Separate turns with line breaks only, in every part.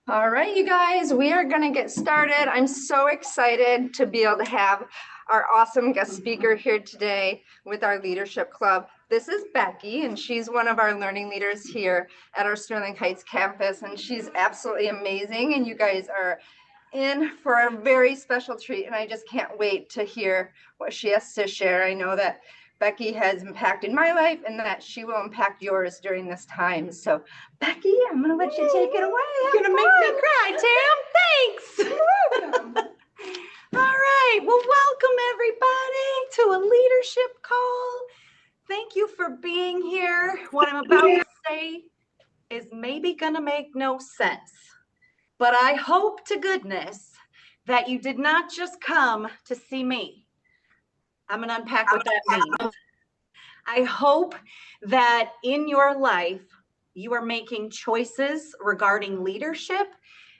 All right, you guys, we are going to get started. I'm so excited to be able to have our awesome guest speaker here today with our leadership club. This is Becky, and she's one of our learning leaders here at our Sterling Heights campus, and she's absolutely amazing, and you guys are in for a very special treat, and I just can't wait to hear what she has to share. I know that Becky has impacted my life and that she will impact yours during this time. So, Becky, I'm going to let you take it away.
You're going to make me cry, Tam. Thanks.
You're welcome.
All right. Well, welcome everybody to a leadership call. Thank you for being here. What I'm about to say is maybe going to make no sense, but I hope to goodness that you did not just come to see me. I'm going to unpack what that means. I hope that in your life, you are making choices regarding leadership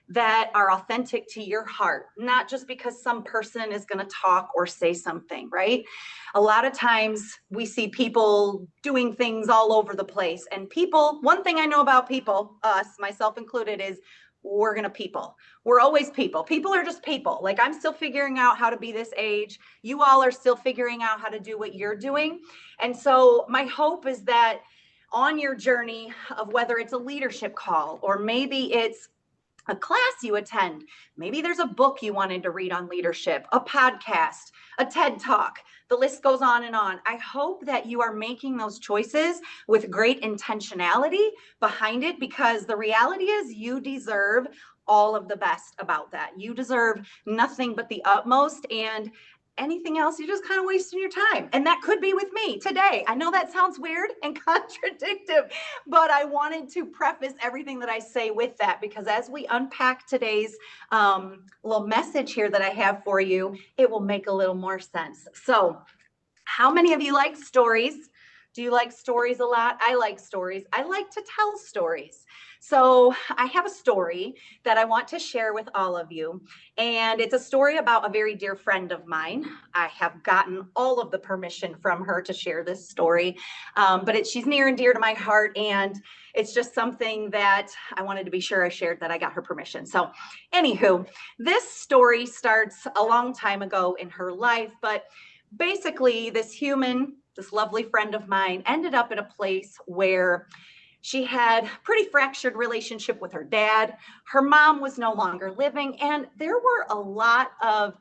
that are authentic to your heart, not just because some person is going to talk or say something, right? A lot of times we see people doing things all over the place, and people, one thing I know about people, us, myself included, is we're going to people. We're always people. People are just people. Like, I'm still figuring out how to be this age. You all are still figuring out how to do what you're doing. And so my hope is that on your journey of whether it's a leadership call or maybe it's a class you attend, maybe there's a book you wanted to read on leadership, a podcast, a TED Talk, the list goes on and on. I hope that you are making those choices with great intentionality behind it, because the reality is you deserve all of the best about that. You deserve nothing but the utmost, and anything else, you're just kind of wasting your time. And that could be with me today. I know that sounds weird and contradictory, but I wanted to preface everything that I say with that, because as we unpack today's little message here that I have for you, it will make a little more sense. So, how many of you like stories? Do you like stories a lot? I like stories. I like to tell stories. So I have a story that I want to share with all of you. And it's a story about a very dear friend of mine. I have gotten all of the permission from her to share this story, but she's near and dear to my heart. And it's just something that I wanted to be sure I shared, that I got her permission. So anywho, this story starts a long time ago in her life, but basically this lovely friend of mine ended up in a place where she had pretty fractured relationship with her dad. Her mom was no longer living, and there were a lot of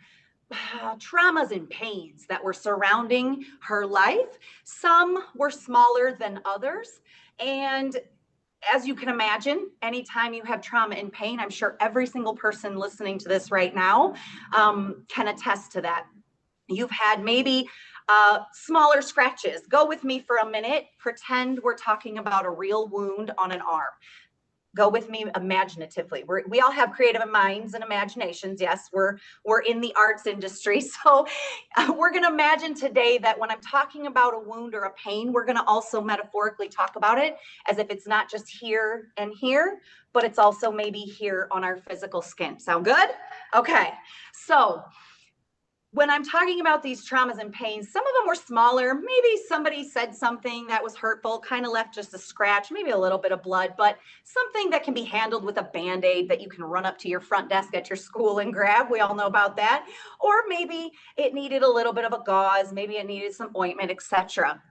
traumas and pains that were surrounding her life. Some were smaller than others. And as you can imagine, anytime you have trauma and pain, I'm sure every single person listening to this right now can attest to that. You've had maybe smaller scratches. Go with me for a minute. Pretend we're talking about a real wound on an arm. Go with me imaginatively. We all have creative minds and imaginations. Yes, we're in the arts industry. So we're going to imagine today that when I'm talking about a wound or a pain, we're going to also metaphorically talk about it as if it's not just here and here, but it's also maybe here on our physical skin. Sound good? Okay. So when I'm talking about these traumas and pains, some of them were smaller. Maybe somebody said something that was hurtful, kind of left just a scratch, maybe a little bit of blood, but something that can be handled with a Band-Aid that you can run up to your front desk at your school and grab. We all know about that. Or maybe it needed a little bit of a gauze, maybe it needed some ointment, etc.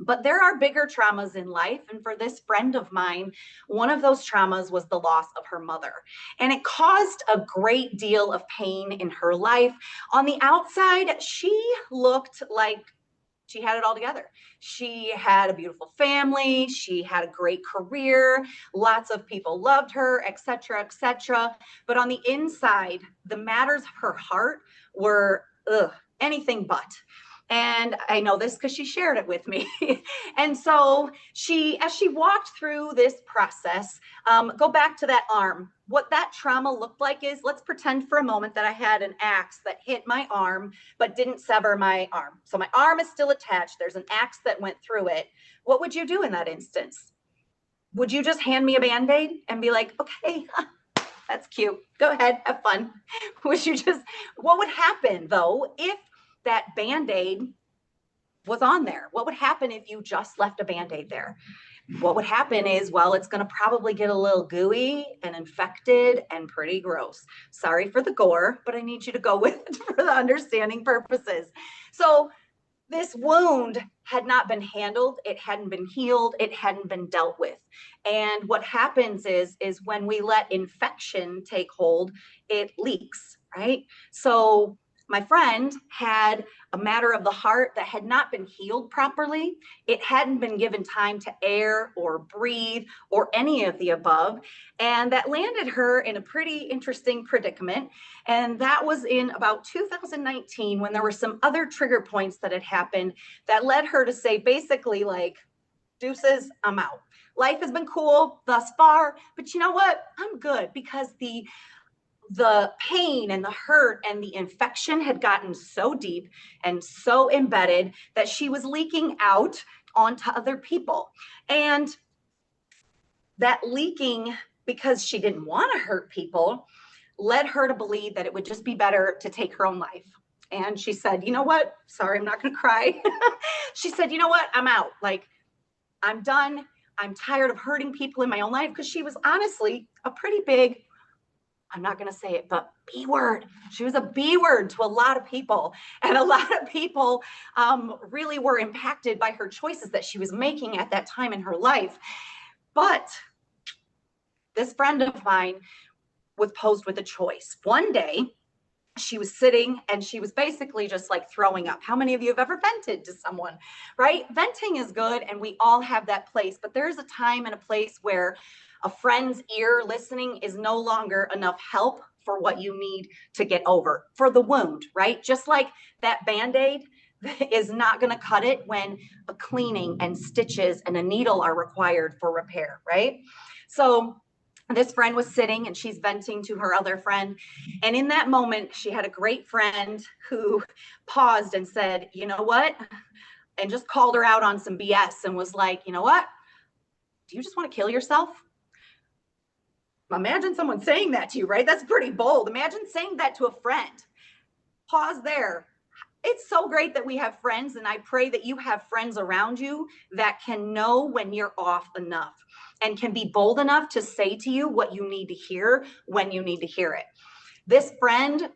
But there are bigger traumas in life. And for this friend of mine, one of those traumas was the loss of her mother. And it caused a great deal of pain in her life. On the outside, she looked like she had it all together. She had a beautiful family. She had a great career. Lots of people loved her, etc., etc. But on the inside, the matters of her heart were anything but. And I know this because she shared it with me. And so as she walked through this process, go back to that arm. What that trauma looked like is, let's pretend for a moment that I had an axe that hit my arm, but didn't sever my arm. So my arm is still attached. There's an axe that went through it. What would you do in that instance? Would you just hand me a Band-Aid and be like, okay, that's cute. Go ahead, have fun. What would happen though if that Band-Aid was on there? What would happen if you just left a Band-Aid there? what would happen is, well, it's going to probably get a little gooey and infected and pretty gross. Sorry for the gore, but I need you to go with it for the understanding purposes. So this wound had not been handled, it hadn't been healed, it hadn't been dealt with. And what happens is when we let infection take hold, it leaks, right? So my friend had a matter of the heart that had not been healed properly. It hadn't been given time to air or breathe or any of the above. And that landed her in a pretty interesting predicament. And that was in about 2019 when there were some other trigger points that had happened that led her to say basically like, deuces, I'm out. Life has been cool thus far, but you know what? I'm good because the pain and the hurt and the infection had gotten so deep and so embedded that she was leaking out onto other people. And that leaking, because she didn't want to hurt people, led her to believe that it would just be better to take her own life. And she said, you know what? Sorry, I'm not going to cry. She said, you know what? I'm out. Like, I'm done. I'm tired of hurting people in my own life, because she was honestly a pretty big, I'm not going to say it, but B word. She was a B word to a lot of people. And a lot of people really were impacted by her choices that she was making at that time in her life. But this friend of mine was posed with a choice. One day, she was sitting and she was basically just like throwing up. How many of you have ever vented to someone, right? Venting is good and we all have that place, but there's a time and a place where a friend's ear listening is no longer enough help for what you need to get over, for the wound, right? Just like that Band-Aid is not going to cut it when a cleaning and stitches and a needle are required for repair, right? So this friend was sitting and she's venting to her other friend. And in that moment, she had a great friend who paused and said, you know what? And just called her out on some BS and was like, you know what? Do you just want to kill yourself? Imagine someone saying that to you, right? That's pretty bold. Imagine saying that to a friend. Pause there. It's so great that we have friends, and I pray that you have friends around you that can know when you're off enough and can be bold enough to say to you what you need to hear when you need to hear it. This friend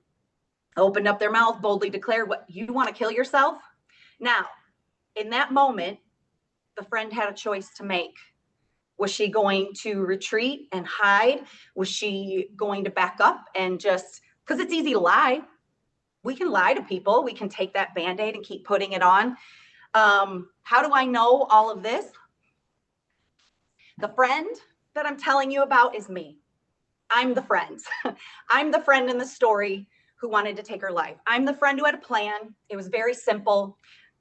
opened up their mouth, boldly declared, what, you want to kill yourself? Now, in that moment, the friend had a choice to make. Was she going to retreat and hide? Was she going to back up and just, because it's easy to lie. We can lie to people. We can take that Band-Aid and keep putting it on. How do I know all of this? The friend that I'm telling you about is me. I'm the friend. I'm the friend in the story who wanted to take her life. I'm the friend who had a plan. It was very simple.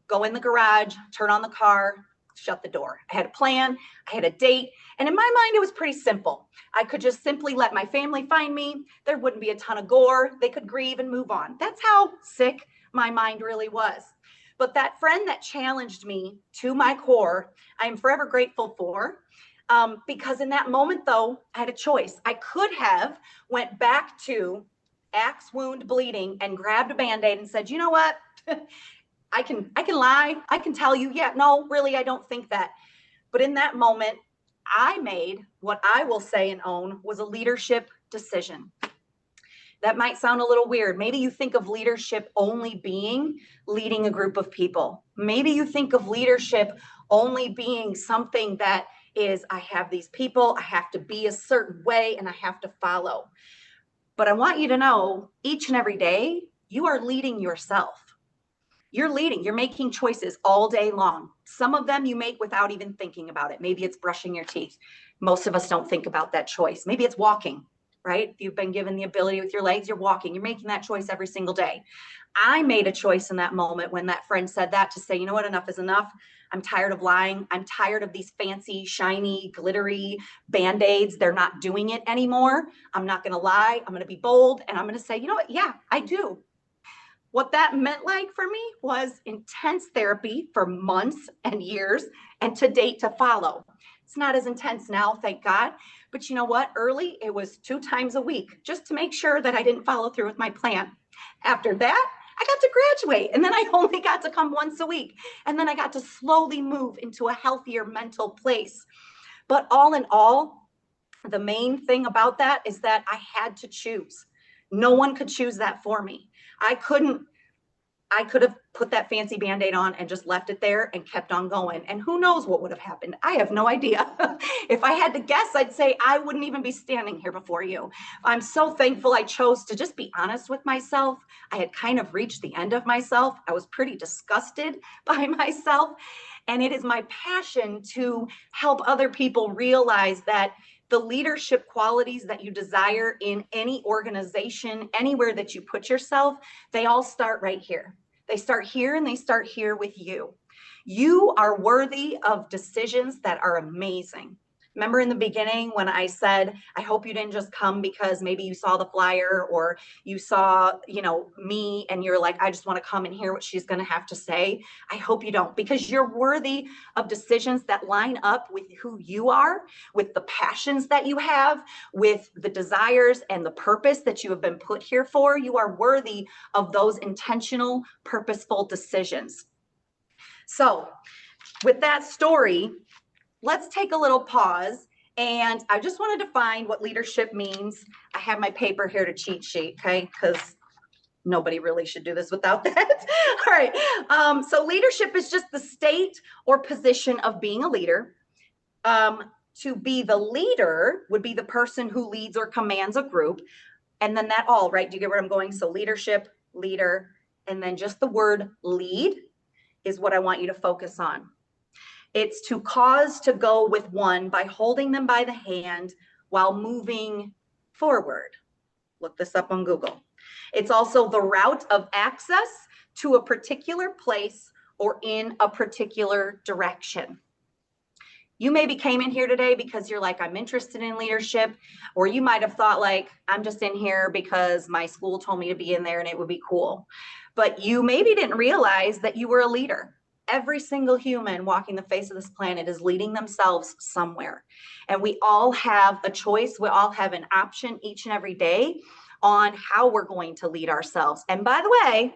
Go in the garage, turn on the car, shut the door. I had a plan. I had a date. And in my mind, it was pretty simple. I could just simply let my family find me. There wouldn't be a ton of gore. They could grieve and move on. That's how sick my mind really was. But that friend that challenged me to my core, I am forever grateful for. Because in that moment, though, I had a choice. I could have went back to axe wound bleeding and grabbed a Band-Aid and said, you know what? I can lie. I can tell you, yeah, no, really, I don't think that. But in that moment, I made what I will say and own was a leadership decision. That might sound a little weird. Maybe you think of leadership only being leading a group of people. Maybe you think of leadership only being something that is, I have these people, I have to be a certain way, and I have to follow. But I want you to know, each and every day, you are leading yourself. You're leading, you're making choices all day long. Some of them you make without even thinking about it. Maybe it's brushing your teeth. Most of us don't think about that choice. Maybe it's walking, right? If you've been given the ability with your legs, you're walking, you're making that choice every single day. I made a choice in that moment when that friend said that to say, you know what, enough is enough. I'm tired of lying. I'm tired of these fancy, shiny, glittery Band-Aids. They're not doing it anymore. I'm not going to lie. I'm going to be bold. And I'm going to say, you know what? Yeah, I do. What that meant like for me was intense therapy for months and years, and to date to follow. It's not as intense now, thank God. But you know what? Early, it was 2 times a week just to make sure that I didn't follow through with my plan. After that, I got to graduate, and then I only got to come once a week. And then I got to slowly move into a healthier mental place. But all in all, the main thing about that is that I had to choose. No one could choose that for me. I couldn't I could have put that fancy Band-Aid on and just left it there and kept on going. And who knows what would have happened? I have no idea. If I had to guess, I'd say I wouldn't even be standing here before you. I'm so thankful I chose to just be honest with myself. I had kind of reached the end of myself. I was pretty disgusted by myself. And it is my passion to help other people realize that the leadership qualities that you desire in any organization, anywhere that you put yourself, they all start right here. They start here, and they start here with you. You are worthy of decisions that are amazing. Remember in the beginning when I said, I hope you didn't just come because maybe you saw the flyer or you saw, me and you're like, I just want to come and hear what she's going to have to say. I hope you don't, because you're worthy of decisions that line up with who you are, with the passions that you have, with the desires and the purpose that you have been put here for. You are worthy of those intentional, purposeful decisions. So with that story, let's take a little pause. And I just want to define what leadership means. I have my paper here to cheat sheet, okay? Because nobody really should do this without that. All right. So leadership is just the state or position of being a leader. To be the leader would be the person who leads or commands a group. And then that all, right? Do you get where I'm going? So leadership, leader, and then just the word lead is what I want you to focus on. It's to cause to go with one by holding them by the hand while moving forward. Look this up on Google. It's also the route of access to a particular place or in a particular direction. You maybe came in here today because you're like, I'm interested in leadership, or you might have thought like, I'm just in here because my school told me to be in there and it would be cool. But you maybe didn't realize that you were a leader. Every single human walking the face of this planet is leading themselves somewhere. And we all have a choice. We all have an option each and every day on how we're going to lead ourselves. And by the way,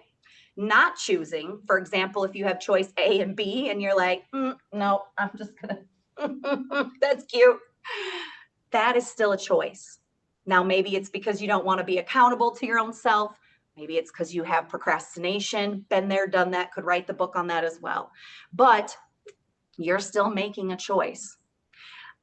not choosing, for example, if you have choice A and B and you're like, no, I'm just gonna, that's cute. That is still a choice. Now, maybe it's because you don't want to be accountable to your own self. Maybe it's because you have procrastination, been there, done that, could write the book on that as well. But you're still making a choice.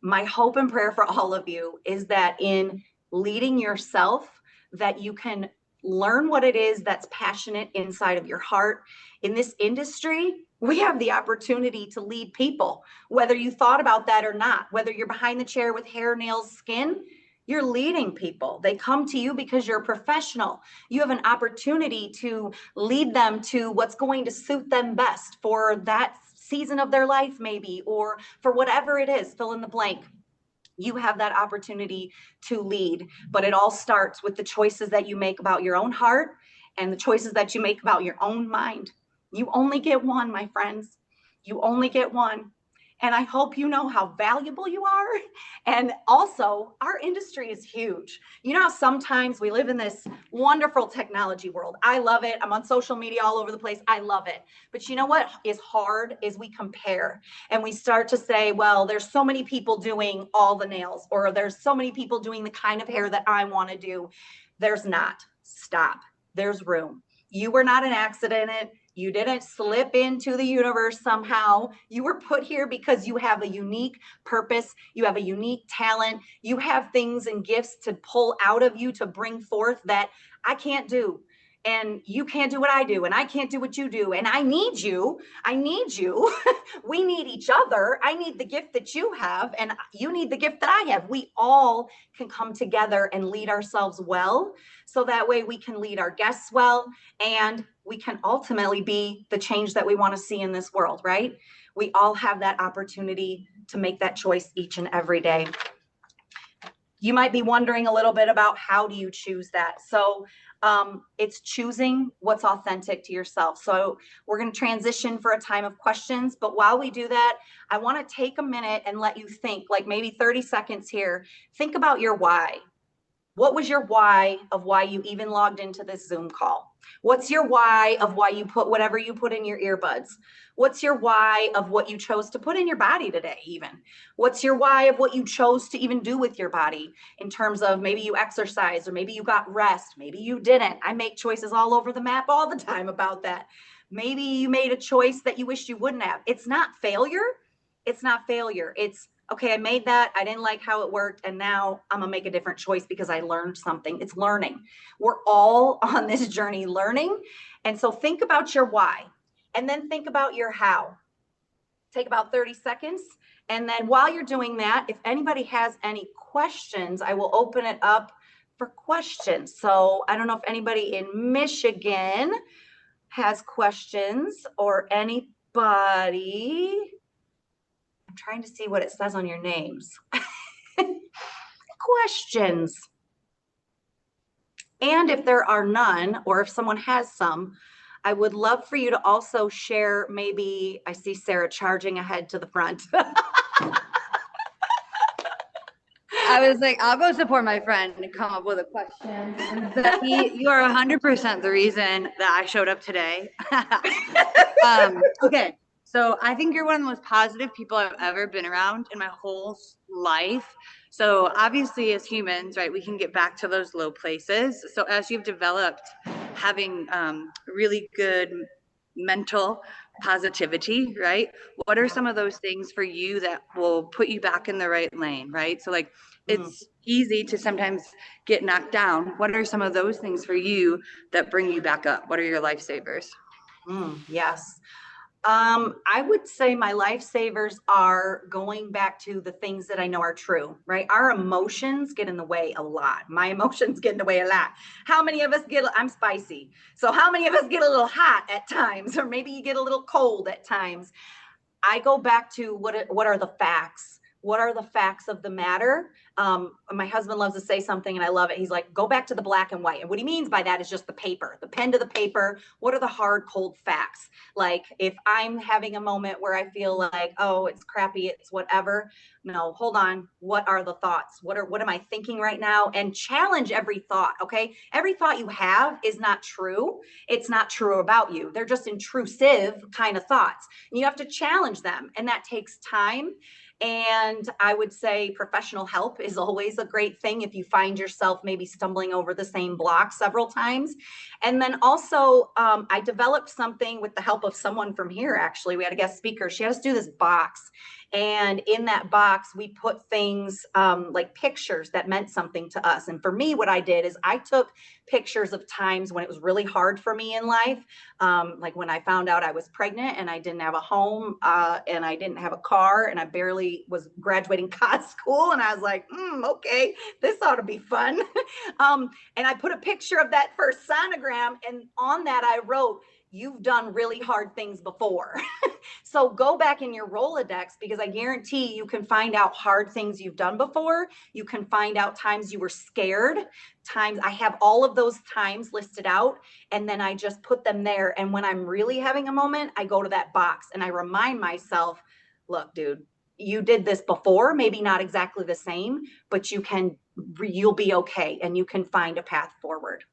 My hope and prayer for all of you is that in leading yourself, that you can learn what it is that's passionate inside of your heart. In this industry, we have the opportunity to lead people, whether you thought about that or not, whether you're behind the chair with hair, nails, skin. You're leading people. They come to you because you're a professional. You have an opportunity to lead them to what's going to suit them best for that season of their life, maybe, or for whatever it is, fill in the blank. You have that opportunity to lead, but it all starts with the choices that you make about your own heart and the choices that you make about your own mind. You only get one, my friends. You only get one. And I hope you know how valuable you are. And also, our industry is huge. You know how sometimes we live in this wonderful technology world. I love it. I'm on social media all over the place. I love it. But you know what is hard is we compare and we start to say, well, there's so many people doing all the nails, or there's so many people doing the kind of hair that I want to do. There's not. Stop. There's room. You were not an accident. You didn't slip into the universe somehow. You were put here because you have a unique purpose. You have a unique talent. You have things and gifts to pull out of you to bring forth that I can't do. And you can't do what I do. And I can't do what you do. And I need you. I need you. We need each other. I need the gift that you have. And you need the gift that I have. We all can come together and lead ourselves well. So that way we can lead our guests well. And we can ultimately be the change that we want to see in this world, right? We all have that opportunity to make that choice each and every day. You might be wondering a little bit about how do you choose that? So it's choosing what's authentic to yourself. So we're going to transition for a time of questions. But while we do that, I want to take a minute and let you think, like maybe 30 seconds here. Think about your why. What was your why of why you even logged into this Zoom call? What's your why of why you put whatever you put in your earbuds? What's your why of what you chose to put in your body today, even? What's your why of what you chose to even do with your body in terms of maybe you exercised or maybe you got rest, maybe you didn't. I make choices all over the map all the time about that. Maybe you made a choice that you wished you wouldn't have. It's not failure. It's not failure. It's okay, I made that. I didn't like how it worked. And now I'm going to make a different choice because I learned something. It's learning. We're all on this journey learning. And so think about your why and then think about your how. Take about 30 seconds. And then while you're doing that, if anybody has any questions, I will open it up for questions. So I don't know if anybody in Michigan has questions or anybody. I'm trying to see what it says on your names. Questions. And if there are none, or if someone has some, I would love for you to also share. Maybe I see Sarah charging ahead to the front.
I was like, I'll go support my friend and come up with a question. Becky, you are 100% the reason that I showed up today. Okay, so I think you're one of the most positive people I've ever been around in my whole life. So obviously as humans, right, we can get back to those low places. So as you've developed having really good mental positivity, right? What are some of those things for you that will put you back in the right lane, right? So like it's easy to sometimes get knocked down. What are some of those things for you that bring you back up? What are your lifesavers?
Yes. I would say my lifesavers are going back to the things that I know are true, right? Our emotions get in the way a lot. My emotions get in the way a lot. How many of us I'm spicy. So how many of us get a little hot at times, or maybe you get a little cold at times? I go back to what are the facts? What are the facts of the matter? My husband loves to say something and I love it. He's like, go back to the black and white. And what he means by that is just the paper, the pen to the paper. What are the hard, cold facts? Like if I'm having a moment where I feel like, oh, it's crappy, it's whatever. No, hold on. What are the thoughts? What am I thinking right now? And challenge every thought. Okay. Every thought you have is not true. It's not true about you. They're just intrusive kind of thoughts. And you have to challenge them. And that takes time. And I would say professional help is always a great thing if you find yourself maybe stumbling over the same block several times. And then also, I developed something with the help of someone from here, actually. We had a guest speaker. She had us do this box. And in that box, we put things like pictures that meant something to us. And for me, what I did is I took pictures of times when it was really hard for me in life. Like when I found out I was pregnant and I didn't have a home and I didn't have a car and I barely was graduating college school. And I was like, okay, this ought to be fun. And I put a picture of that first sonogram. And on that, I wrote, you've done really hard things before. So go back in your Rolodex because I guarantee you can find out hard things you've done before. You can find out times you were scared, times I have all of those times listed out. And then I just put them there. And when I'm really having a moment, I go to that box and I remind myself, look, dude, you did this before, maybe not exactly the same, but you'll be okay and you can find a path forward.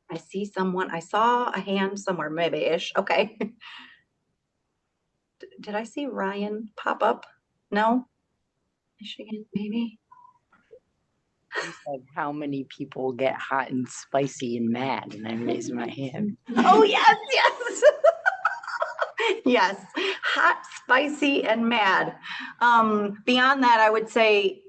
I saw a hand somewhere, maybe ish. Okay. Did I see Ryan pop up? No? Michigan, maybe?
You said how many people get hot and spicy and mad, and I raised my hand.
Oh, yes, yes. Yes, hot, spicy, and mad. Beyond that, I would say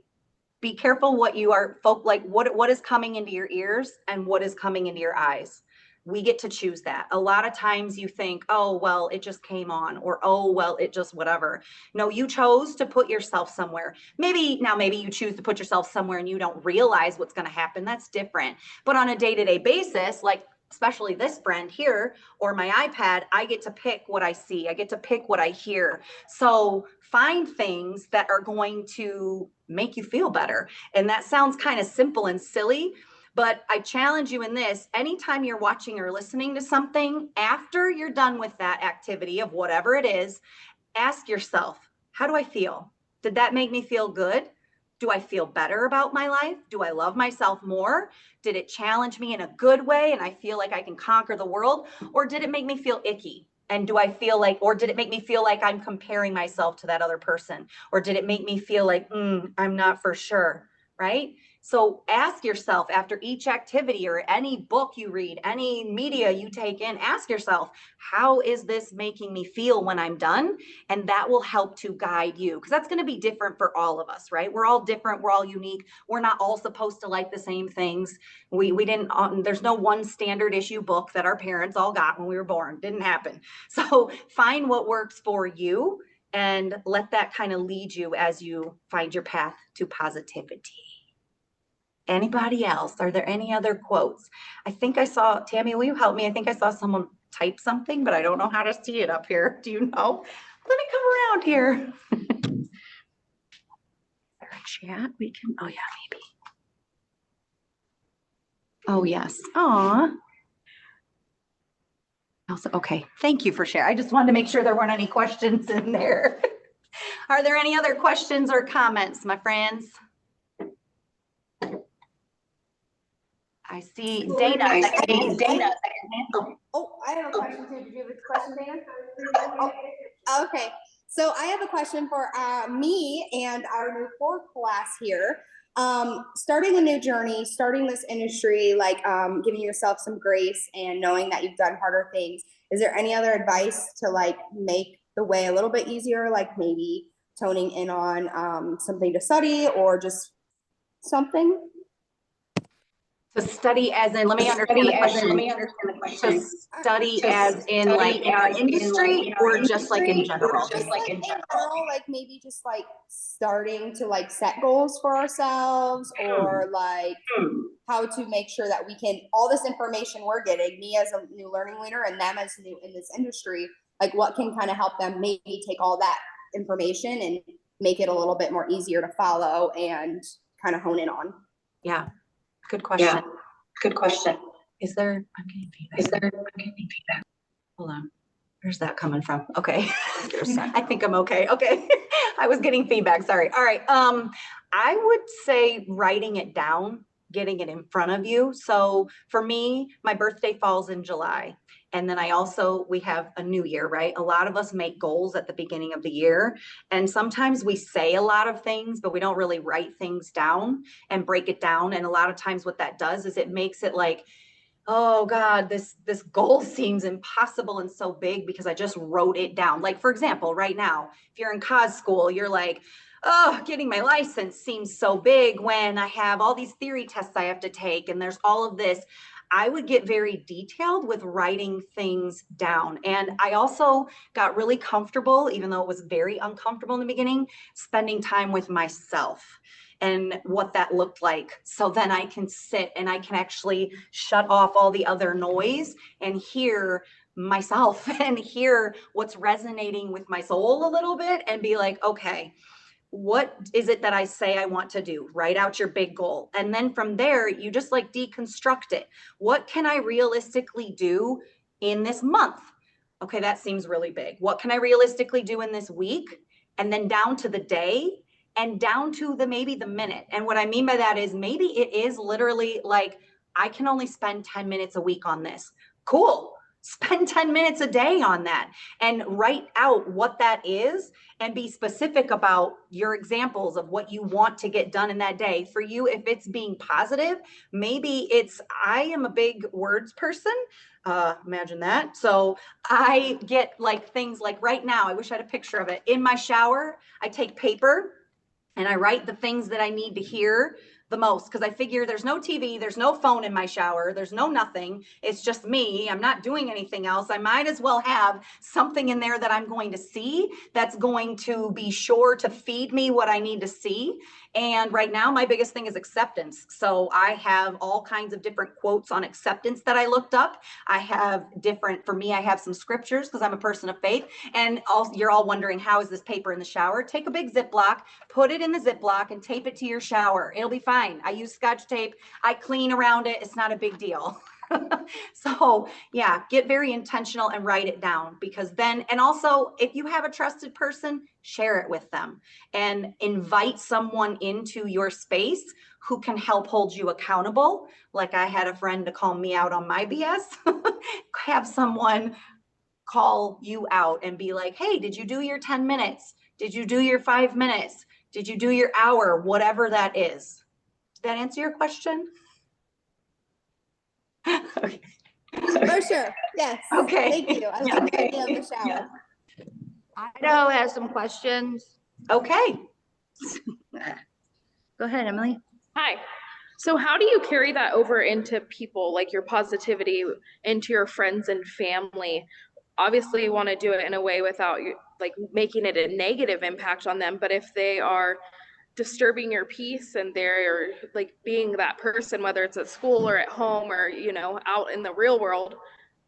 be careful what you are like what is coming into your ears and what is coming into your eyes. We get to choose that. A lot of times you think, oh, well, it just came on, or oh, well, it just whatever. No, you chose to put yourself somewhere. Maybe you choose to put yourself somewhere and you don't realize what's going to happen. That's different. But on a day-to-day basis, like especially this friend here or my iPad, I get to pick what I see. I get to pick what I hear. So find things that are going to make you feel better. And that sounds kind of simple and silly, but I challenge you in this, anytime you're watching or listening to something, after you're done with that activity of whatever it is, ask yourself, how do I feel? Did that make me feel good? Do I feel better about my life? Do I love myself more? Did it challenge me in a good way and I feel like I can conquer the world? Or did it make me feel icky? And do I feel like, or did it make me feel like I'm comparing myself to that other person? Or did it make me feel like, I'm not for sure, right? So ask yourself after each activity or any book you read, any media you take in, ask yourself, how is this making me feel when I'm done? And that will help to guide you, because that's going to be different for all of us, right? We're all different. We're all unique. We're not all supposed to like the same things. We didn't, there's no one standard issue book that our parents all got when we were born. Didn't happen. So find what works for you and let that kind of lead you as you find your path to positivity. Anybody else? Are there any other quotes? I think I saw, Tammy, will you help me? I think I saw someone type something, but I don't know how to see it up here. Do you know? Let me come around here. Is there a chat we can, oh yeah, maybe. Oh yes, aw. Also, okay, thank you for sharing. I just wanted to make sure there weren't any questions in there. Are there any other questions or comments, my friends? I see Dana.
Oh, I have a question too. Did you have a question, Dana? Oh, okay. So I have a question for me and our new fourth class here. Starting a new journey, starting this industry, like giving yourself some grace and knowing that you've done harder things. Is there any other advice to like make the way a little bit easier? Like maybe toning in on something to study or just something?
To study as in, let me understand the question. To study as in like our industry or just like in general?
Just like in general, like maybe just like starting to like set goals for ourselves or like how to make sure that we can, all this information we're getting, me as a new learning leader and them as new in this industry, like what can kind of help them maybe take all that information and make it a little bit more easier to follow and kind of hone in on.
Yeah, good question. Yeah. Good question. Is there, I'm getting feedback. Hold on. Where's that coming from? Okay. I think I'm okay. Okay. I was getting feedback. Sorry. All right. I would say writing it down, getting it in front of you. So for me, my birthday falls in July. And then we have a new year, right? A lot of us make goals at the beginning of the year. And sometimes we say a lot of things, but we don't really write things down and break it down. And a lot of times what that does is it makes it like, oh God, this goal seems impossible and so big because I just wrote it down. Like, for example, right now, if you're in cos school, you're like, oh, getting my license seems so big when I have all these theory tests I have to take and there's all of this. I would get very detailed with writing things down. And I also got really comfortable, even though it was very uncomfortable in the beginning, spending time with myself and what that looked like. So then I can sit and I can actually shut off all the other noise and hear myself and hear what's resonating with my soul a little bit and be like, okay, what is it that I say I want to do? Write out your big goal. And then from there, you just like deconstruct it. What can I realistically do in this month? Okay, that seems really big. What can I realistically do in this week? And then down to the day and down to maybe the minute. And what I mean by that is maybe it is literally like, I can only spend 10 minutes a week on this. Cool. Spend 10 minutes a day on that and write out what that is and be specific about your examples of what you want to get done in that day. For you, if it's being positive, maybe it's, I am a big words person. Imagine that. So I get like things like right now, I wish I had a picture of it. In my shower, I take paper and I write the things that I need to hear the most, because I figure there's no TV, there's no phone in my shower, there's no nothing. It's just me. I'm not doing anything else. I might as well have something in there that I'm going to see that's going to be sure to feed me what I need to see. And right now, my biggest thing is acceptance. So I have all kinds of different quotes on acceptance that I looked up. I have for me, I have some scriptures because I'm a person of faith. And you're all wondering, how is this paper in the shower? Take a big Ziploc, put it in the Ziploc and tape it to your shower. It'll be fine. I use Scotch tape. I clean around it. It's not a big deal. So yeah, get very intentional and write it down, because then, and also if you have a trusted person, share it with them and invite someone into your space who can help hold you accountable. Like I had a friend to call me out on my BS. Have someone call you out and be like, hey, did you do your 10 minutes? Did you do your 5 minutes? Did you do your hour? Whatever that is. Did that answer your question? Okay.
For sure. Yes.
Okay.
Thank you. I like the idea of the shower.
Idaho has some questions.
Okay.
Go ahead, Emily.
Hi. So how do you carry that over into people, like your positivity into your friends and family? Obviously, you want to do it in a way without like making it a negative impact on them, but if they are disturbing your peace and they're like being that person, whether it's at school or at home or, out in the real world,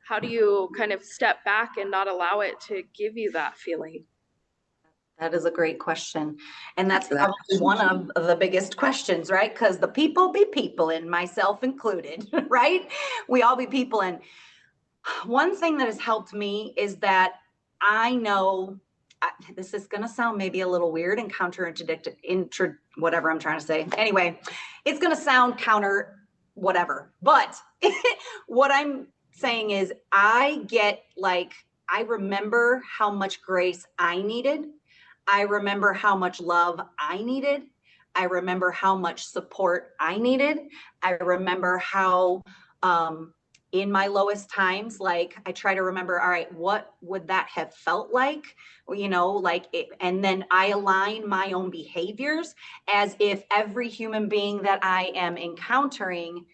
how do you kind of step back and not allow it to give you that feeling?
That is a great question. And that's probably one of the biggest questions, right? Because the people be people, and myself included, right? We all be people. And one thing that has helped me is that I know, this is going to sound maybe a little weird and counterintuitive, whatever I'm trying to say. Anyway, it's going to sound counter whatever. But what I'm saying is I remember how much grace I needed. I remember how much love I needed. I remember how much support I needed. I remember how, in my lowest times, like I try to remember, all right, what would that have felt like? And then I align my own behaviors as if every human being that I am encountering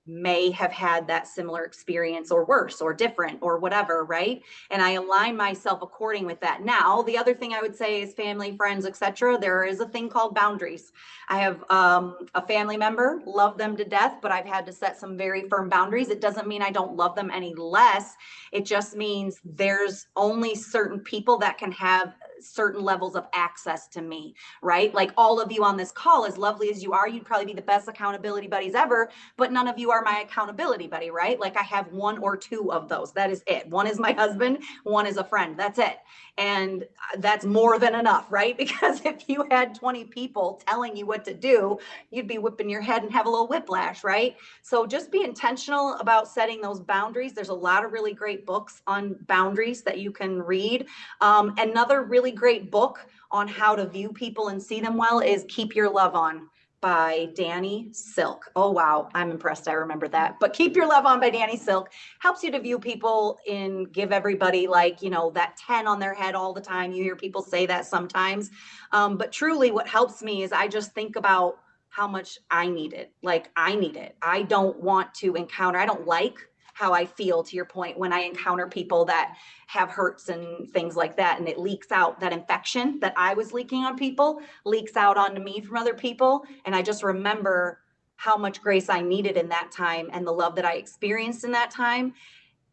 may have had that similar experience, or worse or different or whatever, right? And I align myself according with that. Now, the other thing I would say is family, friends, etc. There is a thing called boundaries. I have a family member, love them to death, but I've had to set some very firm boundaries. It doesn't mean I don't love them any less. It just means there's only certain people that can have certain levels of access to me, right? Like all of you on this call, as lovely as you are, you'd probably be the best accountability buddies ever, but none of you are my accountability buddy, right? Like I have one or two of those. That is it. One is my husband, one is a friend. That's it. And that's more than enough, right? Because if you had 20 people telling you what to do, you'd be whipping your head and have a little whiplash, right? So just be intentional about setting those boundaries. There's a lot of really great books on boundaries that you can read. Another really great book on how to view people and see them well is Keep Your Love On by Danny Silk. Oh, wow. I'm impressed. I remember that. But Keep Your Love On by Danny Silk helps you to view people and give everybody that 10 on their head all the time. You hear people say that sometimes. But truly what helps me is I just think about how much I need it. Like I need it. I don't want to encounter, I don't like how I feel, to your point, when I encounter people that have hurts and things like that, and it leaks out, that infection that I was leaking on people leaks out onto me from other people. And I just remember how much grace I needed in that time and the love that I experienced in that time.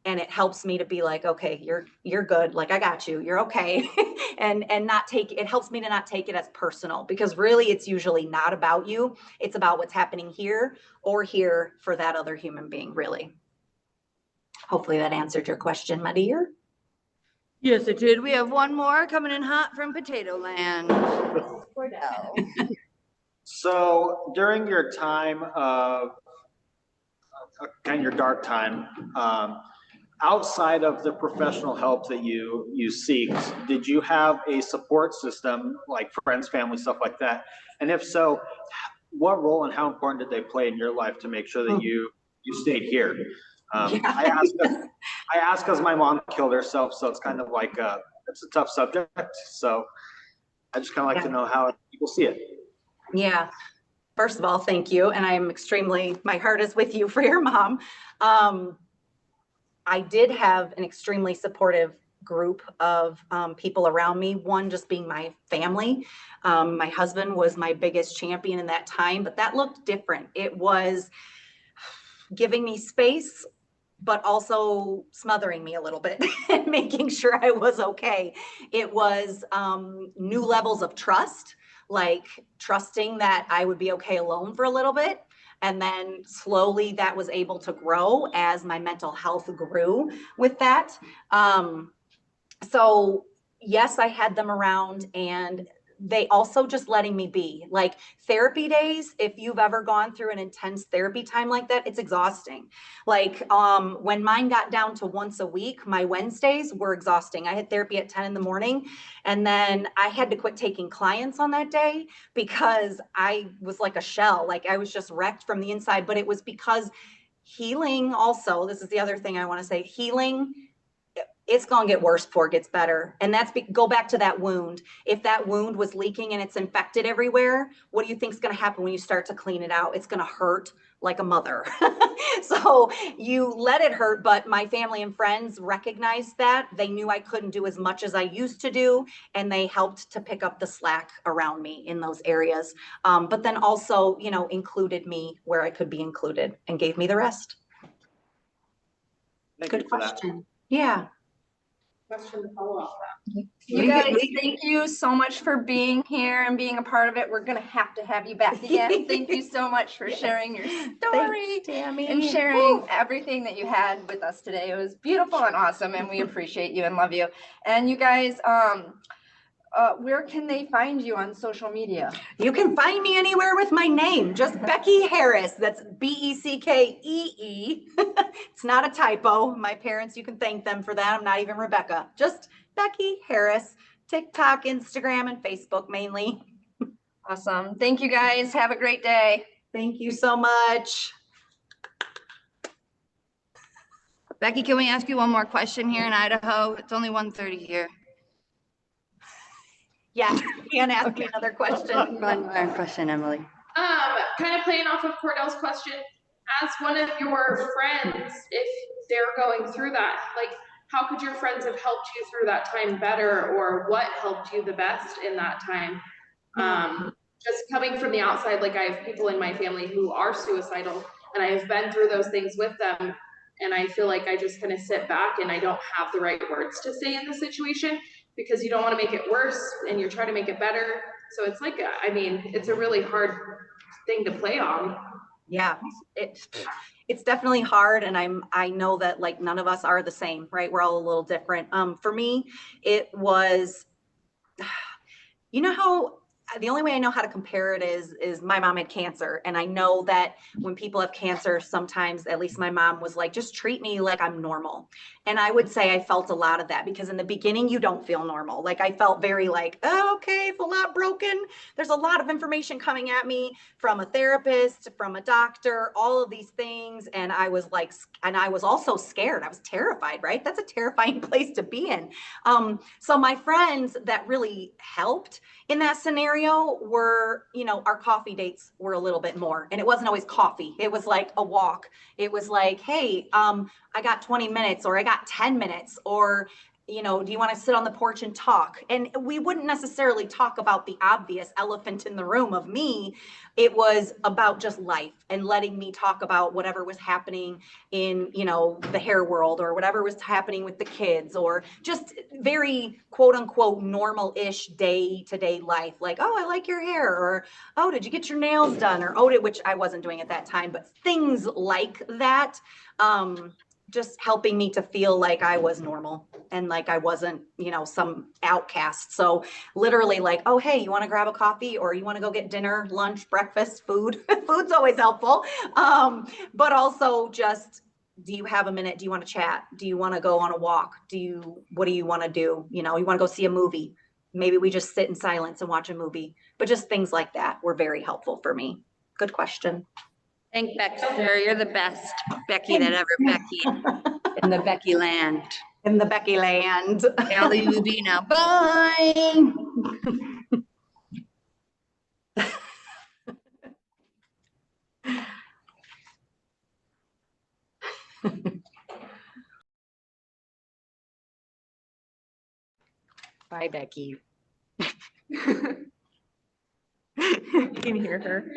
And it helps me to be like, okay, you're good. Like I got you, you're okay. and not take, it helps me to not take it as personal, because really it's usually not about you. It's about what's happening here or here for that other human being, really. Hopefully that answered your question, my dear.
Yes, it did. We have one more coming in hot from Potato Land.
So during your time of kind of your dark time, outside of the professional help that you seek, did you have a support system like friends, family, stuff like that? And if so, what role and how important did they play in your life to make sure that you stayed here? I ask because my mom killed herself, so it's kind of like it's a tough subject. So I just kind of like to know how people see it.
Yeah. First of all, thank you. And I'm my heart is with you for your mom. I did have an extremely supportive group of people around me. One just being my family. My husband was my biggest champion in that time, but that looked different. It was giving me space, but also smothering me a little bit and making sure I was okay. It was new levels of trust, like trusting that I would be okay alone for a little bit. And then slowly that was able to grow as my mental health grew with that. So yes, I had them around, and they also just letting me be. Like therapy days, if you've ever gone through an intense therapy time like that, it's exhausting. Like when mine got down to once a week, my Wednesdays were exhausting. I had therapy at 10 in the morning, and then I had to quit taking clients on that day because I was like a shell. Like I was just wrecked from the inside. But it was because healing also, this is the other thing I want to say, healing, it's going to get worse before it gets better. And that's go back to that wound. If that wound was leaking and it's infected everywhere, what do you think is going to happen when you start to clean it out? It's going to hurt like a mother. So you let it hurt, but my family and friends recognized that. They knew I couldn't do as much as I used to do, and they helped to pick up the slack around me in those areas. But then also, you know, included me where I could be included and gave me the rest.
Thank
Good
you for that.
question. Yeah.
Question to follow up.
You guys, thank you so much for being here and being a part of it. We're gonna have to have you back again. Thank you so much for sharing your story.
Thanks, Tammy.
And sharing everything that you had with us today. It was beautiful and awesome, and we appreciate you and love you. And you guys, where can they find you on social media?
You can find me anywhere with my name, just Beckee Harris. That's Beckee. It's not a typo. My parents, you can thank them for that. I'm not even Rebecca. Just Beckee Harris. TikTok, Instagram, and Facebook mainly.
Awesome. Thank you guys. Have a great day.
Thank you so much.
Beckee, can we ask you one more question here in Idaho? It's only 1:30 here.
Yes, you can ask me another question.
One more question, Emily.
Kind of playing off of Cordell's question, as one of your friends, if they're going through that, like, how could your friends have helped you through that time better, or what helped you the best in that time? Just coming from the outside, like I have people in my family who are suicidal, and I have been through those things with them, and I feel like I just kind of sit back and I don't have the right words to say in the situation, because you don't want to make it worse and you're trying to make it better. So it's like, I mean, it's a really hard thing to play on.
Yeah, it's definitely hard, and I know that like none of us are the same, right? We're all a little different. For me, it was, you know how the only way I know how to compare it is my mom had cancer, and I know that when people have cancer, sometimes, at least my mom was like, just treat me like I'm normal. And I would say I felt a lot of that, because in the beginning you don't feel normal. Like I felt very like, oh, okay, if a lot broken, there's a lot of information coming at me from a therapist, from a doctor, all of these things. And I was like, and I was also scared. I was terrified, right? That's a terrifying place to be in. So my friends that really helped in that scenario were, you know, our coffee dates were a little bit more, and it wasn't always coffee. It was like a walk. It was like, hey, I got 20 minutes, or I got 10 minutes, or, you know, do you want to sit on the porch and talk? And we wouldn't necessarily talk about the obvious elephant in the room of me. It was about just life, and letting me talk about whatever was happening in, you know, the hair world, or whatever was happening with the kids, or just very quote unquote normal-ish day-to-day life. Like, oh, I like your hair, or, oh, did you get your nails done? Or, oh, which I wasn't doing at that time, but things like that. Just helping me to feel like I was normal, and like I wasn't, you know, some outcast. So literally like, oh, hey, you want to grab a coffee, or you want to go get dinner, lunch, breakfast, food? Food's always helpful. But also just, do you have a minute? Do you want to chat? Do you want to go on a walk? What do you want to do? You know, you want to go see a movie? Maybe we just sit in silence and watch a movie. But just things like that were very helpful for me. Good question.
Thank Beck, sir. You're the best Beckee that ever Beckee in the Beckee land.
In the Beckee land.
I'll leave you be now. Bye.
Bye, Beckee.
You can hear her.